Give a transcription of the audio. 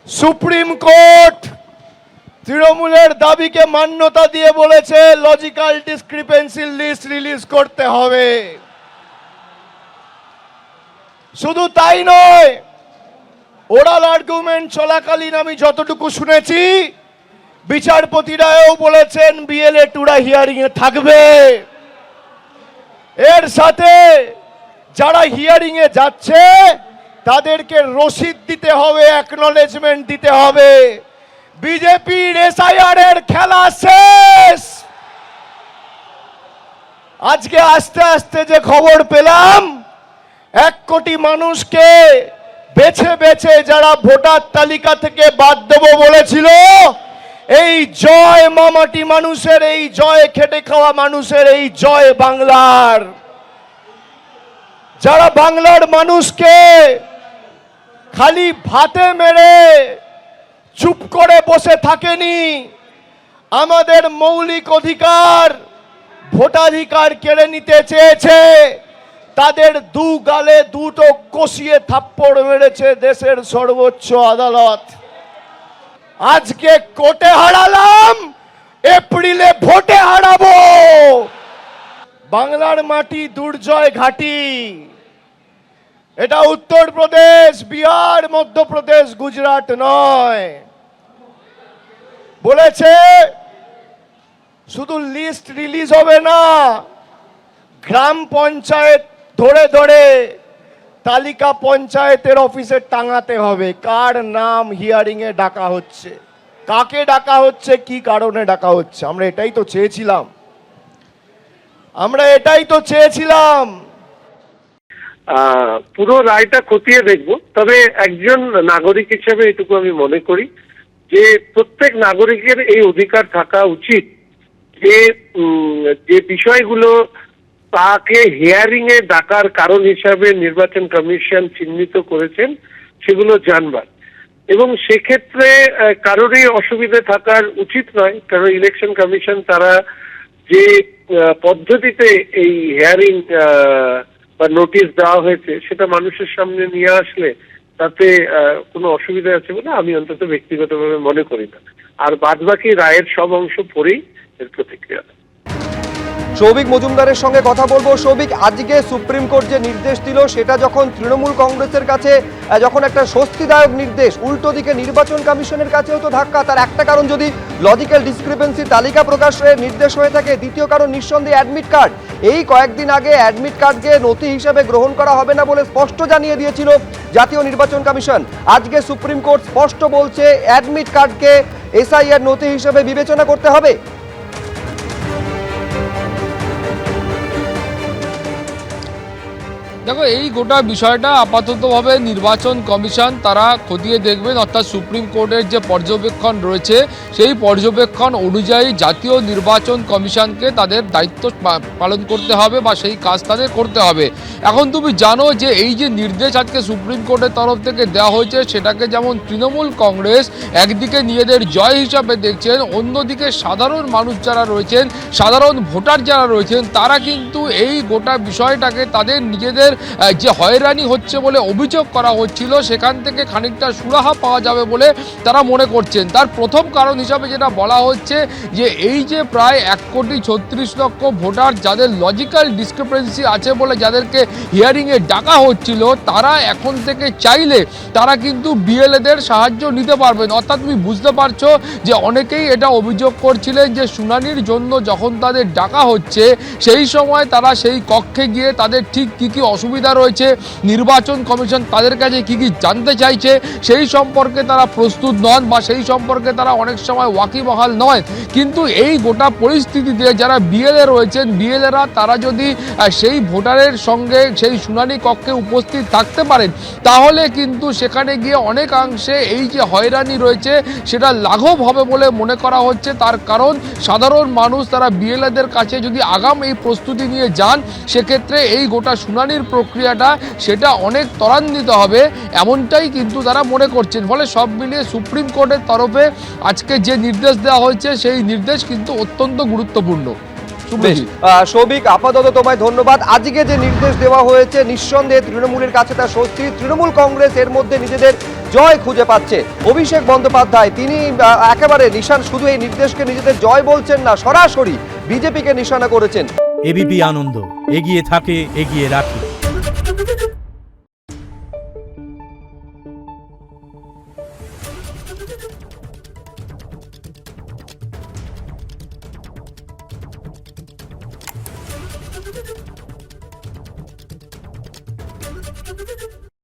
Supreme court তৃণমূলের দাবিকে মান্যতা দিয়ে বলেছে লজিক্যাল ডিসক্রিপেন্সি লিস্ট রিলিজ করতে হবে। শুধু তাই নয়, ওরাল আর্গুমেন্ট চলাকালীন আমি যতটুকু শুনেছি বিচারপতিরাও বলেছেন বিএলএ টুরা হিয়ারিং এ থাকবে। এর সাথে যারা হিয়ারিং এ যাচ্ছে তাদেরকে রসিদ দিতে হবে, অ্যাকনলেজমেন্ট দিতে হবে। বিজেপির এসআইআর এর খেলা শেষ। আজকে আস্তে আস্তে যে খবর পেলাম, 1 কোটি মানুষকে বেছে বেছে যারা ভোটার তালিকা থেকে বাদ দেব বলেছিল, এই জয় মামাটি মানুষের, এই জয় খেটে খাওয়া মানুষের, এই জয় বাংলার, যারা বাংলার মানুষকে খালি ভাতে মেরে চুপ করে বসে থাকেনি, আমাদের মৌলিক অধিকার ভোটাধিকার কেড়ে নিতে চেয়েছে, তাদের দু গালে দুটো কষিয়ে থাপ্পড় মেরেছে দেশের সর্বোচ্চ আদালত। আজকে কোর্টে হারালাম, এপ্রিলে ভোটে হারাবো। বাংলার মাটি দুর্জয় ঘাটি। এটা উত্তরপ্রদেশ, বিহার, মধ্যপ্রদেশ, গুজরাট নয়। বলেছে শুধু লিস্ট রিলিজ হবে না, গ্রাম পঞ্চায়েত ধরে ধরে তালিকা পঞ্চায়েতের অফিসে টাঙাতে হবে কার নাম হিয়ারিং এ ডাকা হচ্ছে, কাকে ডাকা হচ্ছে, কি কারণে ডাকা হচ্ছে। আমরা এটাই তো চেয়েছিলাম, আমরা এটাই তো চেয়েছিলাম। পুরো রায়টা খতিয়ে দেখব। তবে একজন নাগরিক হিসেবে এটুকু আমি মনে করি যে প্রত্যেক নাগরিকের এই অধিকার থাকা উচিত যে যে বিষয়গুলো তাকে হিয়ারিং এ ডাকার কারণ হিসাবে নির্বাচন কমিশন চিহ্নিত করেছেন সেগুলো জানবার, এবং সেক্ষেত্রে কারোরই অসুবিধা থাকার উচিত নয়। কারণ ইলেকশন কমিশন তারা যে পদ্ধতিতে এই হিয়ারিং বা নোটিশ দেওয়া হয়েছে সেটা মানুষের সামনে নিয়ে আসলে তাতে কোনো অসুবিধা আছে বলে আমি অন্তত ব্যক্তিগতভাবে মনে করি না। আর বাদবাকি রায়ের সব অংশ পড়েই এর প্রতিক্রিয়া। সৌভিক মজুমদারের সঙ্গে কথা বলবো। সৌভিক, আজকে সুপ্রিম কোর্ট যে নির্দেশ দিল সেটা যখন তৃণমূল কংগ্রেসের কাছে যখন একটা স্বস্তিদায়ক নির্দেশ, উল্টো দিকে নির্বাচন কমিশনের কাছেও তো ধাক্কা। তার একটা কারণ যদি লজিক্যাল ডিসক্রিপেন্সি তালিকা প্রকাশের নির্দেশ হয়ে থাকে, দ্বিতীয় কারণ নিঃসন্দেহে অ্যাডমিট কার্ড। এই কয়েকদিন আগে অ্যাডমিট কার্ডকে নথি হিসেবে গ্রহণ করা হবে না বলে স্পষ্ট জানিয়ে দিয়েছিল জাতীয় নির্বাচন কমিশন। আজকে সুপ্রিম কোর্ট স্পষ্ট বলছে অ্যাডমিট কার্ডকে এসআইআর নথি হিসেবে বিবেচনা করতে হবে। দেখো, এই গোটা বিষয়টা আপাততভাবে নির্বাচন কমিশন তারা খতিয়ে দেখবেন, অর্থাৎ সুপ্রিম কোর্টের যে পর্যবেক্ষণ রয়েছে সেই পর্যবেক্ষণ অনুযায়ী জাতীয় নির্বাচন কমিশনকে তাদের দায়িত্ব পালন করতে হবে বা সেই কাজ তাদের করতে হবে। এখন তুমি জানো যে এই যে নির্দেশ আজকে সুপ্রিম কোর্টের তরফ থেকে দেওয়া হয়েছে সেটাকে যেমন তৃণমূল কংগ্রেস একদিকে নিজেদের জয় হিসাবে দেখছেন, অন্যদিকে সাধারণ মানুষ যারা রয়েছেন, সাধারণ ভোটার যারা রয়েছেন, তারা কিন্তু এই গোটা বিষয়টাকে তাদের নিজেদের যে হয়রানি হচ্ছে বলে অভিযোগ করা হচ্ছিল সেখান থেকে খানিকটা সুরাহা পাওয়া যাবে বলে তারা মনে করছেন। তার প্রথম কারণ হিসাবে যেটা বলা হচ্ছে যে এই যে প্রায় 1,36,00,000 ভোটার যাদের লজিক্যাল ডিসক্রিপেন্সি আছে বলে যাদেরকে হিয়ারিংয়ে ডাকা হচ্ছিল, তারা এখন থেকে চাইলে তারা কিন্তু বিএলএদের সাহায্য নিতে পারবেন। অর্থাৎ তুমি বুঝতে পারছো যে অনেকেই এটা অভিযোগ করছিলেন যে শুনানির জন্য যখন তাদের ডাকা হচ্ছে সেই সময় তারা সেই কক্ষে গিয়ে তাদের ঠিক কী কী অসুবিধা রয়েছে, নির্বাচন কমিশন তাদের কাছে কি কি জানতে চাইছে সেই সম্পর্কে তারা প্রস্তুত নন বা সেই সম্পর্কে তারা অনেক সময় ওয়াকিবহাল নয়। কিন্তু এই গোটা পরিস্থিতিতে যারা বিএলএ রয়েছেন, বিএলএরা তারা যদি সেই ভোটারের সঙ্গে সেই শুনানি কক্ষে উপস্থিত থাকতে পারেন তাহলে কিন্তু সেখানে গিয়ে অনেকাংশে এই যে হয়রানি রয়েছে সেটা লাঘব হবে বলে মনে করা হচ্ছে। তার কারণ সাধারণ মানুষ তারা বিএলএদের কাছে যদি আগাম এই প্রস্তুতি নিয়ে যান সেক্ষেত্রে এই গোটা শুনানির প্রক্রিয়াটা সেটা অনেক ত্বরান্বিত হবে, এমনটাই কিন্তু তারা মনে করছেন। ফলে সব মিলিয়ে সুপ্রিম কোর্টের তরফে আজকে যে নির্দেশ দেওয়া হয়েছে সেই নির্দেশ কিন্তু অত্যন্ত গুরুত্বপূর্ণ। সৌভিক, আপাতত তোমায় ধন্যবাদ। আজকে যে নির্দেশ দেওয়া হয়েছে নিঃসন্দেহে তৃণমূলের কাছে তার স্বস্তি। তৃণমূল কংগ্রেস এর মধ্যে নিজেদের জয় খুঁজে পাচ্ছে। অভিষেক বন্দ্যোপাধ্যায় তিনি একেবারে নিশান, শুধু এই নির্দেশকে নিজেদের জয় বলছেন না, সরাসরি বিজেপিকে নিশানা করেছেন। এবিপি আনন্দ, এগিয়ে থাকে, এগিয়ে রাখে।